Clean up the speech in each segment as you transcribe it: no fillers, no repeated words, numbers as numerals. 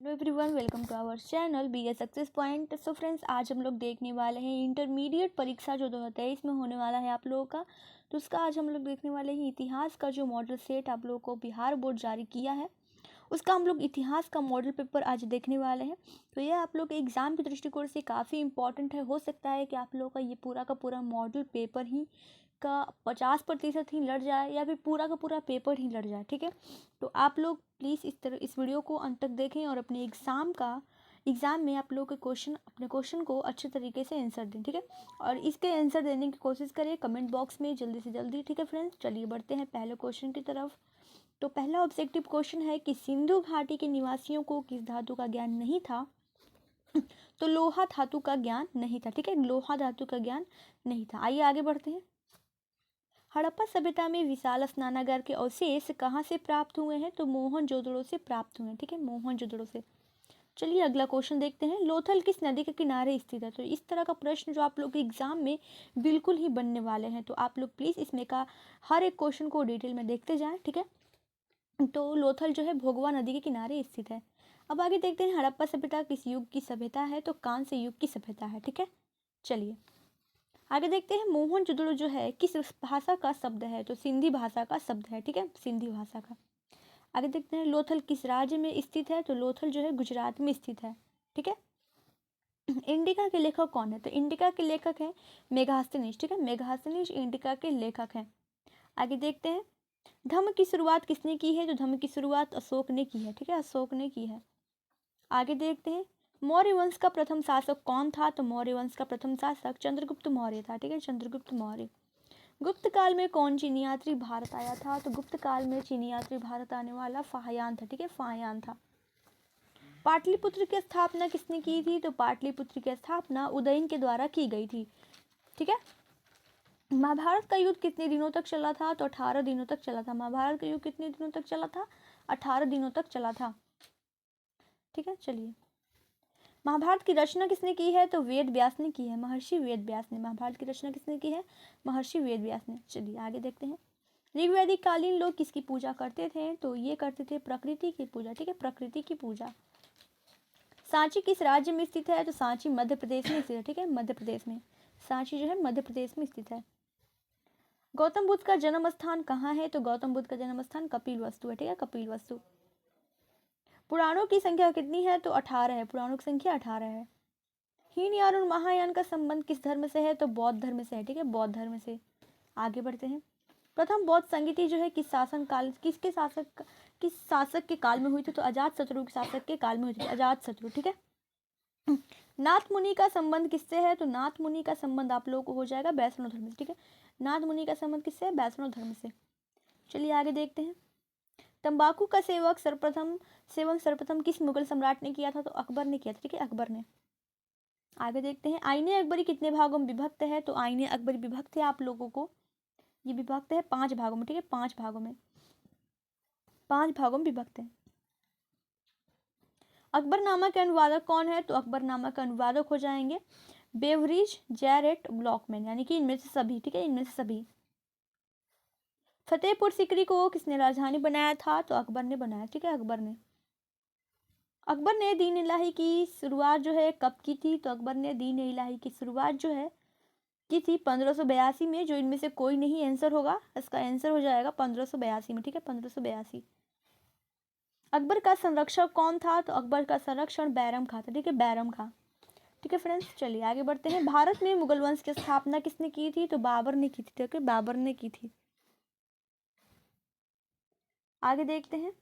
Hello everyone, welcome to our channel be a success point. So friends, आज हम लोग देखने वाले हैं इंटरमीडिएट परीक्षा जो 2023 में होने वाला है आप लोगों का। तो उसका आज हम लोग देखने वाले हैं इतिहास का जो मॉडल सेट आप लोगों को बिहार बोर्ड जारी किया है, उसका हम लोग इतिहास का मॉडल पेपर आज देखने वाले हैं। तो ये आप लोग के एग्ज़ाम के दृष्टिकोण से काफ़ी इंपॉर्टेंट है। हो सकता है कि आप लोगों का ये पूरा का पूरा मॉडल पेपर ही का 50% ही लड़ जाए या फिर पूरा का पूरा पेपर ही लड़ जाए। ठीक है, तो आप लोग प्लीज़ इस वीडियो को अंत तक देखें और अपने एग्ज़ाम में आप लोग के अपने क्वेश्चन को अच्छे तरीके से आंसर दें। ठीक है, और इसके आंसर देने की कोशिश करें कमेंट बॉक्स में जल्दी से जल्दी। ठीक है फ्रेंड्स, चलिए बढ़ते हैं पहले क्वेश्चन की तरफ। तो पहला ऑब्जेक्टिव क्वेश्चन है कि सिंधु घाटी के निवासियों को किस धातु का ज्ञान नहीं था? तो लोहा धातु का ज्ञान नहीं था। ठीक है, लोहा धातु का ज्ञान नहीं था। आइए आगे बढ़ते हैं। हड़प्पा सभ्यता में विशाल स्नानागार के अवशेष कहाँ से प्राप्त हुए हैं? तो मोहनजोदड़ो से प्राप्त हुए हैं। ठीक है, मोहनजोदड़ो से। चलिए अगला क्वेश्चन देखते हैं। लोथल किस नदी के किनारे स्थित है? तो इस तरह का प्रश्न जो आप लोग के एग्जाम में बिल्कुल ही बनने वाले हैं, तो आप लोग प्लीज़ इसमें का हर एक क्वेश्चन को डिटेल में देखते जाएं। ठीक है, तो लोथल जो है भोगवा नदी के किनारे स्थित है। अब आगे देखते हैं हड़प्पा सभ्यता किस युग की सभ्यता है? तो कांस्य युग की सभ्यता है। ठीक है, चलिए आगे देखते हैं। मोहनजोदड़ो जो है किस भाषा का शब्द है? तो सिंधी भाषा का शब्द है। ठीक है, सिंधी भाषा का। आगे देखते हैं लोथल किस राज्य में स्थित है? तो लोथल जो है गुजरात में स्थित है। ठीक है, इंडिका के लेखक कौन है? तो इंडिका के लेखक है मेघास्तनीश। ठीक है, मेघास्तनीश इंडिका के लेखक हैं। आगे देखते हैं धम्म की शुरुआत किसने की है? तो धम्म की शुरुआत अशोक ने की है। ठीक है, अशोक ने की है। आगे देखते हैं मौर्य वंश का प्रथम शासक कौन था? तो मौर्य वंश का प्रथम शासक चंद्रगुप्त मौर्य था। ठीक है, चंद्रगुप्त मौर्य। गुप्त काल में कौन चीनी यात्री भारत आया था? तो गुप्त काल में चीनी यात्री भारत आने वाला फाहियान था। ठीक है, फाहियान था। पाटलिपुत्र की स्थापना किसने की थी? तो पाटलिपुत्र की स्थापना उदयन के द्वारा की गई थी। ठीक है, महाभारत का युद्ध कितने दिनों तक चला था? तो 18 दिनों तक चला था। महाभारत का युद्ध कितने दिनों तक चला था? 18 दिनों तक चला था। ठीक है, चलिए महाभारत की रचना किसने की है? तो वेद व्यास ने की है, महर्षि वेद व्यास ने। महाभारत की रचना किसने की है? महर्षि वेद व्यास ने। चलिए आगे देखते हैं ऋग्वैदिक कालीन लोग किसकी पूजा करते थे? तो ये करते थे प्रकृति की पूजा। ठीक है, प्रकृति की पूजा। सांची किस राज्य में स्थित है? तो सांची मध्य प्रदेश में स्थित है। ठीक है, मध्य प्रदेश में सांची जो है मध्य प्रदेश में स्थित है। गौतम बुद्ध का जन्म स्थान कहाँ है? तो गौतम बुद्ध का जन्म स्थान कपिल वस्तु है। ठीक है, कपिल वस्तु। पुराणों की संख्या कितनी है? तो 18 है। पुराणों की संख्या 18 है। हीनयान और महायान का संबंध किस धर्म से है? तो बौद्ध धर्म से है। ठीक है, बौद्ध धर्म से। आगे बढ़ते हैं प्रथम बौद्ध संगीति जो है किस शासक के काल में हुई थी? तो अजात शत्रु के शासक के काल में हुई थी, अजात शत्रु। ठीक है, नाथ मुनि का संबंध किससे है? तो नाथ मुनि का संबंध आप लोगों को हो जाएगा वैष्णव धर्म से। ठीक है, नाथ मुनि का संबंध किससे है? वैष्णव धर्म से। चलिए आगे देखते हैं तंबाकू का सेवन सर्वप्रथम किस मुगल सम्राट ने किया था? तो अकबर ने किया था। ठीक है, अकबर ने। आगे देखते हैं आईने अकबरी कितने भागों में विभक्त है? तो आईने अकबरी विभक्त है आप लोगों को, ये विभक्त है 5 भागों में। ठीक है, 5 भागों में, 5 भागों में विभक्त है। अकबरनामा के अनुवादक कौन है? तो अकबरनामा का अनुवादक हो जाएंगे बेवरिज जैरेट ब्लॉकमैन, यानी कि इनमें से सभी। ठीक है, इनमें से सभी। फतेहपुर सीकरी को किसने राजधानी बनाया था? तो अकबर ने बनाया। ठीक है, अकबर ने। अकबर ने दीन इलाही की शुरुआत जो है कब की थी? तो अकबर ने दीन इलाही की शुरुआत जो है की थी 1582 में। जो इनमें से कोई नहीं आंसर होगा, इसका आंसर हो जाएगा 1582 में। ठीक है, 1582। अकबर का संरक्षक कौन था? तो अकबर का संरक्षण बैरम खां था। ठीक है, बैरम खां। ठीक है फ्रेंड्स, चलिए आगे बढ़ते हैं भारत में मुगल वंश की स्थापना किसने की थी? तो बाबर ने की थी। ठीक है, बाबर ने की थी। आगे देखते हैं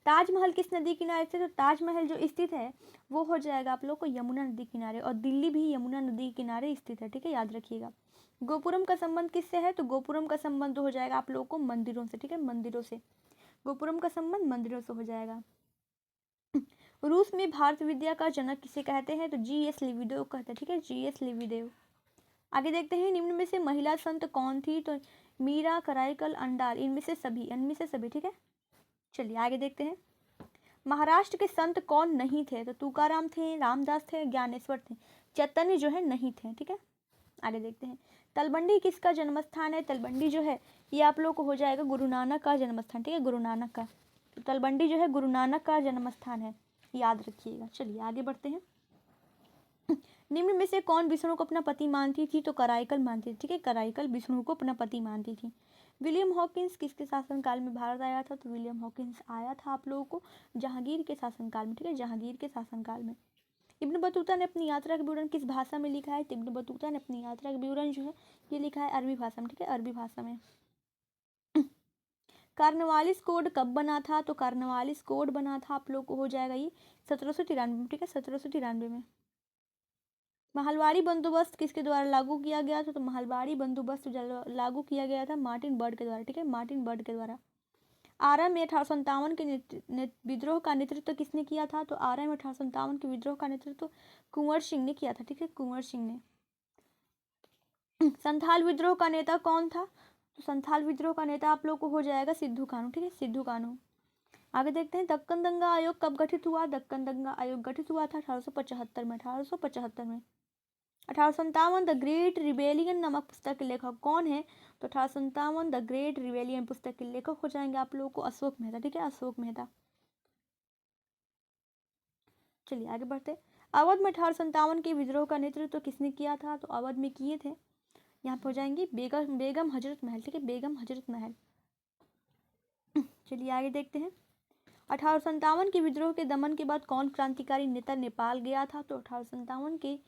ताजमहल किस नदी किनारे से? तो ताजमहल जो स्थित है वो हो जाएगा आप लोग को यमुना नदी किनारे, और दिल्ली भी यमुना नदी किनारे स्थित है। ठीक है, याद रखिएगा। गोपुरम का संबंध किससे है? तो गोपुरम का संबंध हो जाएगा आप लोगों को मंदिरों से। ठीक है, मंदिरों से। गोपुरम का संबंध मंदिरों से हो जाएगा। रूस में भारत विद्या का जनक किसे कहते हैं? तो जी.एस. लिविदेव कहते हैं। ठीक है, जी.एस. लिविदेव। आगे देखते हैं निम्न में से महिला संत कौन थी? तो मीरा, कराईकल, अंडाल, इनमें से सभी। ठीक है, चलिए आगे देखते हैं महाराष्ट्र के संत कौन नहीं थे? तो तुकाराम थे, रामदास थे, ज्ञानेश्वर थे। चैतन्य जो है नहीं थे। ठीक है, आगे देखते हैं तलबंडी किसका जन्म स्थान है? तलबंडी जो है ये आप लोग को हो जाएगा गुरु नानक का जन्म स्थान। ठीक है, गुरु नानक का। तो तलबंडी जो है गुरु नानक का जन्म स्थान है। याद रखिएगा। चलिए आगे बढ़ते हैं। निम्न में से कौन विष्णु को अपना पति मानती थी? तो कराइकल मानती थी, ठीक है, कराइकल विष्णु को अपना पति मानती थी। विलियम हॉकिंस किसके शासनकाल में भारत आया था? तो विलियम हॉकिंस आया था आप लोगों को जहांगीर के शासनकाल में, ठीक है, जहांगीर के शासनकाल में। इब्न बतूता ने अपनी यात्रा का विवरण किस भाषा में लिखा है? तो इब्न बतूता ने अपनी यात्रा का विवरण जो है ये लिखा है अरबी भाषा में, ठीक है, अरबी भाषा में। कार्नवालिस कोड कब बना था? तो कार्नवालिस कोड बना था आप लोग को हो जाएगा ये 1793 में, ठीक है, 1793 में। महलवाड़ी बंदोबस्त किसके द्वारा लागू किया गया था? तो महलवाड़ी बंदोबस्त लागू किया गया था मार्टिन बर्ड के द्वारा, ठीक है, मार्टिन बर्ड के द्वारा। आरा में 1857 के विद्रोह का नेतृत्व किसने किया था? तो आरा में 1857 के विद्रोह का नेतृत्व कुंवर सिंह ने किया था, ठीक है, कुंवर सिंह ने। संथाल विद्रोह का नेता कौन था? तो संथाल विद्रोह का नेता आप लोग को हो जाएगा सिद्धू कानू, ठीक है, सिद्धू कानू। आगे देखते हैं दक्कन दंगा आयोग कब गठित हुआ? दक्कन दंगा आयोग गठित हुआ था 1875 में, 1875 में। 1857 द ग्रेट रिबेलियन नामक पुस्तक के लेखक कौन है? तो 1857 द ग्रेट रिबेलियन पुस्तक के लेखक हो जाएंगे आप लोगों को अशोक मेहता, ठीक है, अशोक मेहता। चलिए आगे बढ़ते। अवध में 1857 के विद्रोह का नेतृत्व किसने किया था? तो अवध में किए थे, यहाँ पे हो जाएंगी बेगम हजरत महल, ठीक है, बेगम हजरत महल। चलिए आगे देखते हैं। 1857 के विद्रोह के दमन के बाद कौन क्रांतिकारी नेता नेपाल गया था? तो 1857 के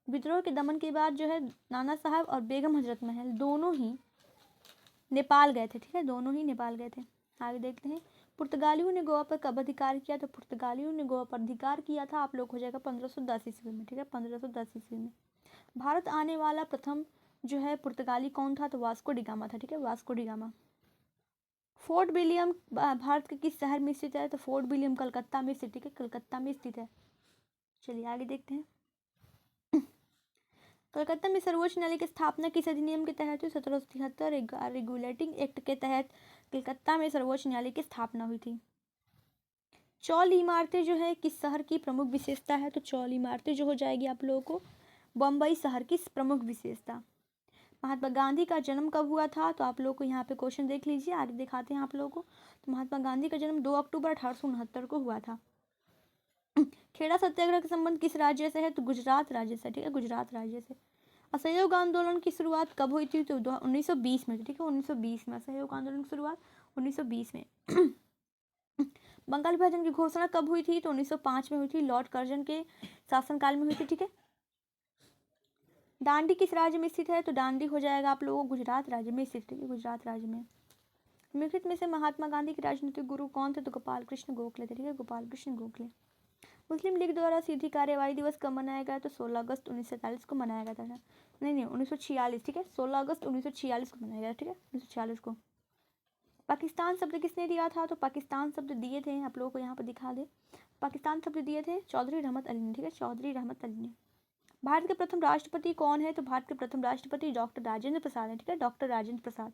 विद्रोह के दमन के बाद जो है नाना साहब और बेगम हजरत महल दोनों ही नेपाल गए थे, ठीक है, दोनों ही नेपाल गए थे। आगे देखते हैं पुर्तगालियों ने गोवा पर कब अधिकार किया? तो पुर्तगालियों ने गोवा पर अधिकार किया था आप लोग हो जाएगा 1510 ईस्वी में, ठीक है, 1510 ईस्वी में। भारत आने वाला प्रथम जो है पुर्तगाली कौन था? तो वास्को डिगामा था, ठीक है, Vasco da Gama. Fort William Bharat के किस शहर में स्थित है? तो फोर्ट विलियम कलकत्ता में स्थित, ठीक है, कलकत्ता में स्थित है। चलिए आगे देखते हैं। कलकत्ता में सर्वोच्च न्यायालय की स्थापना किस अधिनियम के तहत हुई? 1773 रेगुलेटिंग एक्ट के तहत कलकत्ता में सर्वोच्च न्यायालय की स्थापना हुई थी। चौल इमारतें जो है किस शहर की प्रमुख विशेषता है? तो चौल इमारतें जो हो जाएगी आप लोगों को बम्बई शहर की प्रमुख विशेषता। महात्मा गांधी का जन्म कब हुआ था? तो आप लोग को यहाँ पे क्वेश्चन देख लीजिए, आगे दिखाते हैं आप लोगों को। तो महात्मा गांधी का जन्म 2 अक्टूबर 1869 को हुआ था। खेड़ा सत्याग्रह का संबंध किस राज्य से है? तो गुजरात राज्य से, ठीक है, गुजरात राज्य से। असहयोग आंदोलन की शुरुआत कब हुई थी? तो 1920 में, ठीक है, 1920 में असहयोग आंदोलन की शुरुआत 1920 में। बंगाल विभाजन की घोषणा कब हुई थी? तो 1905 में हुई थी, लॉर्ड कर्जन के शासनकाल में हुई थी, ठीक है। दांडी किस राज्य में स्थित है? तो दांडी हो जाएगा आप लोगों को गुजरात राज्य में स्थित है, गुजरात राज्य में। निम्नलिखित में से महात्मा गांधी के राजनीतिक गुरु कौन थे? तो गोपाल कृष्ण गोखले थे, ठीक है, गोपाल कृष्ण गोखले। मुस्लिम लीग द्वारा सीधी कार्यवाही दिवस कब मनाया गया? तो 16 अगस्त 1947 को मनाया गया था। नहीं 1946, ठीक है, 16 अगस्त 1946 को मनाया गया, ठीक है, 1946 को। पाकिस्तान शब्द किसने दिया था? तो पाकिस्तान शब्द दिए थे आप लोगों को यहाँ पर दिखा दे, पाकिस्तान शब्द दिए थे चौधरी रहमत अली ने, ठीक है, चौधरी रहमत अली ने। भारत के प्रथम राष्ट्रपति कौन है? तो भारत के प्रथम राष्ट्रपति डॉक्टर राजेंद्र प्रसाद है, ठीक है, डॉक्टर राजेंद्र प्रसाद।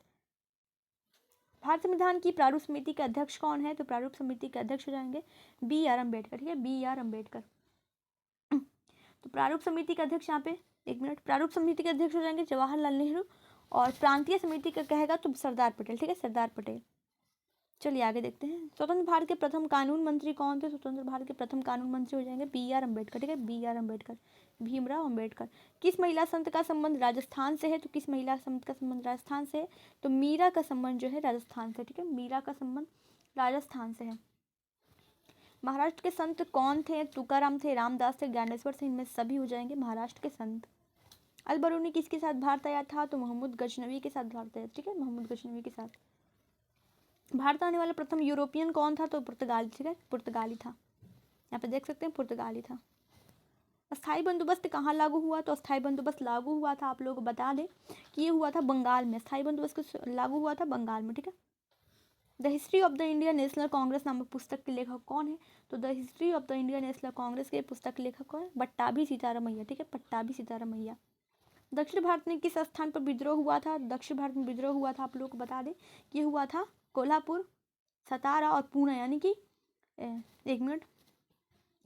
भारत संविधान की प्रारूप समिति के अध्यक्ष कौन है? तो प्रारूप समिति के अध्यक्ष हो जाएंगे BR अम्बेडकर, ठीक है, BR अम्बेडकर। तो प्रारूप समिति के अध्यक्ष यहाँ पे एक मिनट, प्रारूप समिति के अध्यक्ष हो जाएंगे जवाहरलाल नेहरू, और प्रांतीय समिति का कहेगा तो सरदार पटेल, ठीक है, सरदार पटेल। चलिए आगे देखते हैं। स्वतंत्र भारत के प्रथम कानून मंत्री कौन थे? स्वतंत्र भारत के प्रथम कानून मंत्री हो जाएंगे BR अम्बेडकर, ठीक है, BR अम्बेडकर, भीमराव अम्बेडकर। किस महिला संत का संबंध राजस्थान से है? तो किस महिला संत का संबंध राजस्थान से है? तो मीरा का संबंध जो है राजस्थान से, ठीक है, मीरा का संबंध राजस्थान से है। महाराष्ट्र के संत कौन थे? तुकाराम थे, रामदास थे, ज्ञानेश्वर थे, इनमें सभी हो जाएंगे महाराष्ट्र के संत। अल बरूनी किसके साथ भारत आया था? तो मोहम्मद गजनवी के साथ भारत आया, ठीक है, मोहम्मद गजनवी के साथ। भारत आने वाला प्रथम यूरोपियन कौन था? तो पुर्तगाली, ठीक है, पुर्तगाली था, यहाँ पे देख सकते हैं पुर्तगाली था। अस्थाई बंदोबस्त कहाँ लागू हुआ? तो अस्थाई बंदोबस्त लागू हुआ था आप लोगों को बता दें कि ये हुआ था बंगाल में, अस्थाई बंदोबस्त लागू हुआ था बंगाल में, ठीक है। The history of the Indian national Congress नामक पुस्तक के लेखक कौन है? तो the history of the Indian national Congress के पुस्तक के लेखक कौन है? पट्टाभी सीतारामैया, ठीक है, पट्टाभी सीतारामैया। दक्षिण भारत में किस स्थान पर विद्रोह हुआ था? दक्षिण भारत में विद्रोह हुआ था आप लोगों को बता दें कि हुआ था कोल्हापुर, सतारा और पुणे, यानी कि एक मिनट,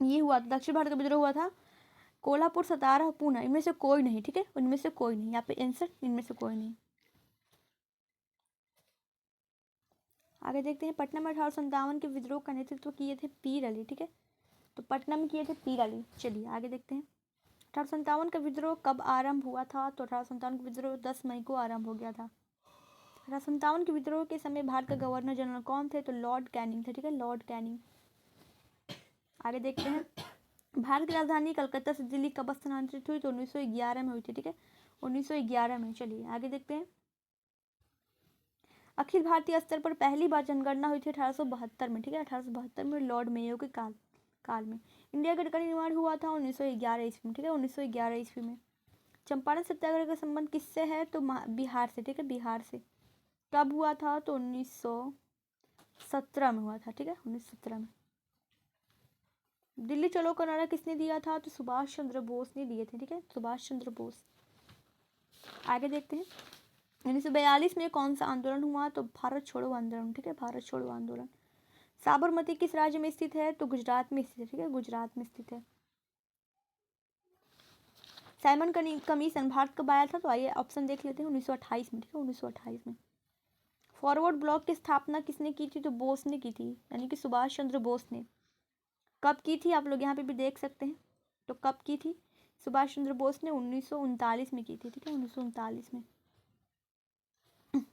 ये हुआ था दक्षिण भारत का विद्रोह हुआ था कोल्हापुर, सतारा और पुणे, इनमें से कोई नहीं, ठीक है, इनमें से कोई नहीं, यहाँ पे आंसर इनमें से कोई नहीं। आगे देखते हैं। पटना में 1857 के विद्रोह का नेतृत्व किए थे पीर अली, ठीक है, तो पटना में किए थे पीराली। चलिए आगे देखते हैं। 1857 का विद्रोह कब आरंभ हुआ था? तो 1857 का विद्रोह 10 मई को आरंभ हो गया था। 1857 के विद्रोह के समय भारत का गवर्नर जनरल कौन थे? तो लॉर्ड कैनिंग थे। ठीक है, लॉर्ड कैनिंग। आगे देखते हैं। भारत की राजधानी कलकत्ता से दिल्ली कब स्थानांतरित हुई? तो 1911 में हुई थी। ठीक है, 1911 में। चलिए आगे देखते हैं। अखिल भारतीय स्तर पर पहली बार जनगणना हुई थी 1872 में। ठीक है, 1872 में लॉर्ड मेयो के काल में। इंडिया गेट का निर्माण हुआ था 1911 ईस्वी में। ठीक है, 1911 ईस्वी में। चंपारण सत्याग्रह का संबंध किससे है? तो बिहार से। ठीक है, बिहार से। कब हुआ था? तो 1917 में हुआ था। ठीक है, 1917 में। दिल्ली चलो का नारा किसने दिया था? तो सुभाष चंद्र बोस ने दिए थे। ठीक है, सुभाष चंद्र बोस। आगे देखते हैं। 1942 में कौन सा आंदोलन हुआ? तो भारत छोड़ो आंदोलन। ठीक है, भारत छोड़ो आंदोलन। साबरमती किस राज्य में स्थित है? तो गुजरात में स्थित है। ठीक है, गुजरात में स्थित है। साइमन कमीशन भारत कब आया था? तो आइए ऑप्शन देख लेते हैं। 1928 में। ठीक है, 1928 में। फॉरवर्ड ब्लॉक की स्थापना किसने की थी? तो बोस ने की थी, यानी कि सुभाष चंद्र बोस ने। कब की थी? आप लोग यहाँ पे भी देख सकते हैं। तो कब की थी? सुभाष चंद्र बोस ने 1939 में की थी। ठीक है, 1939 में।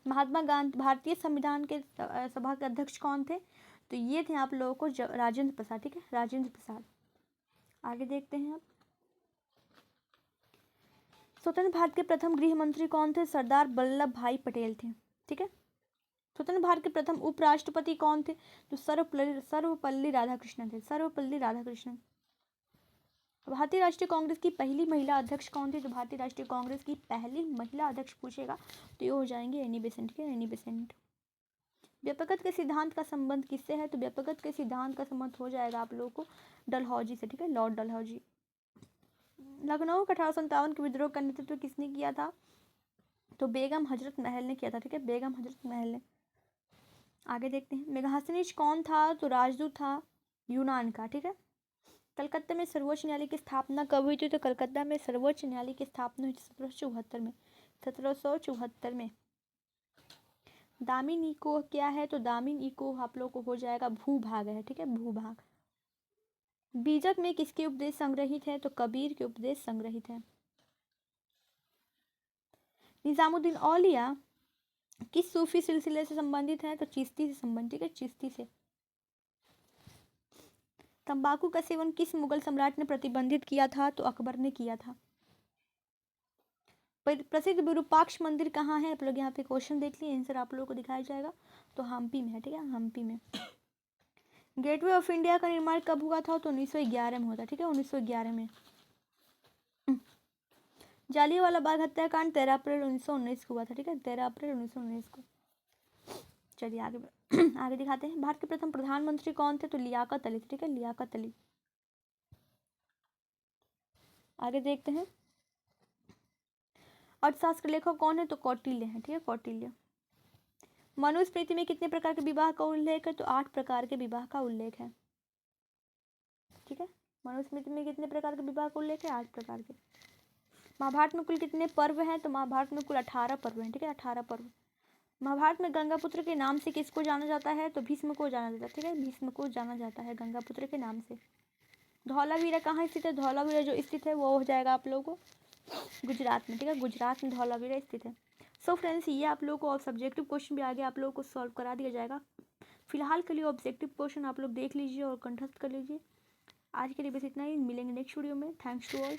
महात्मा गांधी भारतीय संविधान के सभा के अध्यक्ष कौन थे? तो ये थे आप लोगों को राजेंद्र प्रसाद। ठीक है, राजेंद्र प्रसाद। आगे देखते हैं आप। स्वतंत्र भारत के प्रथम गृह मंत्री कौन थे? सरदार वल्लभ भाई पटेल थे। ठीक है। स्वतंत्र भारत के प्रथम उपराष्ट्रपति कौन थे? तो सर्वपल्ली राधाकृष्णन थे। सर्वपल्ली राधाकृष्णन। भारतीय राष्ट्रीय कांग्रेस की पहली महिला अध्यक्ष कौन थी? तो भारतीय राष्ट्रीय कांग्रेस की पहली महिला अध्यक्ष पूछेगा तो ये हो जाएंगे एनी बेसेंट। ठीक है, एनी बेसेंट। व्यापकता के सिद्धांत का संबंध किससे है? तो व्यापकता के सिद्धांत का संबंध हो जाएगा आप लोगों को डलहौजी से। ठीक है, लॉर्ड डलहौजी। लखनऊ का 1857 के विद्रोह का नेतृत्व किसने किया था? तो बेगम हजरत महल ने किया था। ठीक है, बेगम हजरत महल ने। आगे देखते हैं। मेघासनीज कौन था? तो राजदूत था यूनान का। ठीक है। कलकत्ता में सर्वोच्च न्यायालय की स्थापना कब हुई थी? तो कलकत्ता में सर्वोच्च न्यायालय की स्थापना हुई थी 1774 में। 1774 में। दामिन इको क्या है? तो दामिन इको आप लोग को हो जाएगा भूभाग है। ठीक है, भूभाग। बीजक में किसके उपदेश संग्रहित है? तो कबीर के उपदेश संग्रहित है। निजामुद्दीन औलिया किस सूफी सिलसिले से संबंधित है? तो चिश्ती से संबंधित है, चिश्ती से। तंबाकू का सेवन किस मुगल सम्राट ने प्रतिबंधित किया था? तो अकबर ने किया था। प्रसिद्ध विरूपाक्ष मंदिर कहाँ है? आप लोग यहाँ पे क्वेश्चन देख लिए, आंसर आप लोगों को दिखाया जाएगा। तो हम्पी में है। ठीक है, हम्पी में। गेटवे ऑफ इंडिया का निर्माण कब हुआ था? तो 1911 में हुआ था। ठीक है, 1911 में। जालियांवाला बाग हत्याकांड 13 अप्रैल 1919 को हुआ था। ठीक है, 13 अप्रैल 1919 को। चलिए आगे आगे दिखाते हैं। भारत के प्रथम प्रधानमंत्री कौन थे? तो लियाकत अली। ठीक है, लियाकत अली। आगे देखते हैं। अर्थशास्त्र लेखक कौन है? तो कौटिल्य है। ठीक है, कौटिल्य। मनुस्मृति में कितने प्रकार के विवाह का उल्लेख है? तो 8 प्रकार के विवाह का उल्लेख है। ठीक है, मनुस्मृति में कितने प्रकार के विवाह का उल्लेख है? 8 प्रकार के। महाभारत में कुल कितने पर्व हैं? तो महाभारत में कुल 18 पर्व हैं। ठीक है, 18 पर्व। महाभारत में गंगापुत्र के नाम से किसको जाना जाता है? तो भीष्म को जाना जाता है। ठीक है, भीष्म को जाना जाता है गंगापुत्र के नाम से। धौलावीरा कहाँ स्थित है? धौलावीरा जो स्थित है वो हो जाएगा आप लोगों को गुजरात में। ठीक है, गुजरात में धौलावीरा स्थित है। सो फ्रेंड्स, ये आप लोगों को और सब्जेक्टिव क्वेश्चन भी आगे आप लोगों को सॉल्व करा दिया जाएगा। फिलहाल के लिए ऑब्जेक्टिव क्वेश्चन आप लोग देख लीजिए और कंठस्थ कर लीजिए। आज के लिए बस इतना ही। मिलेंगे नेक्स्ट वीडियो में। Thanks to all.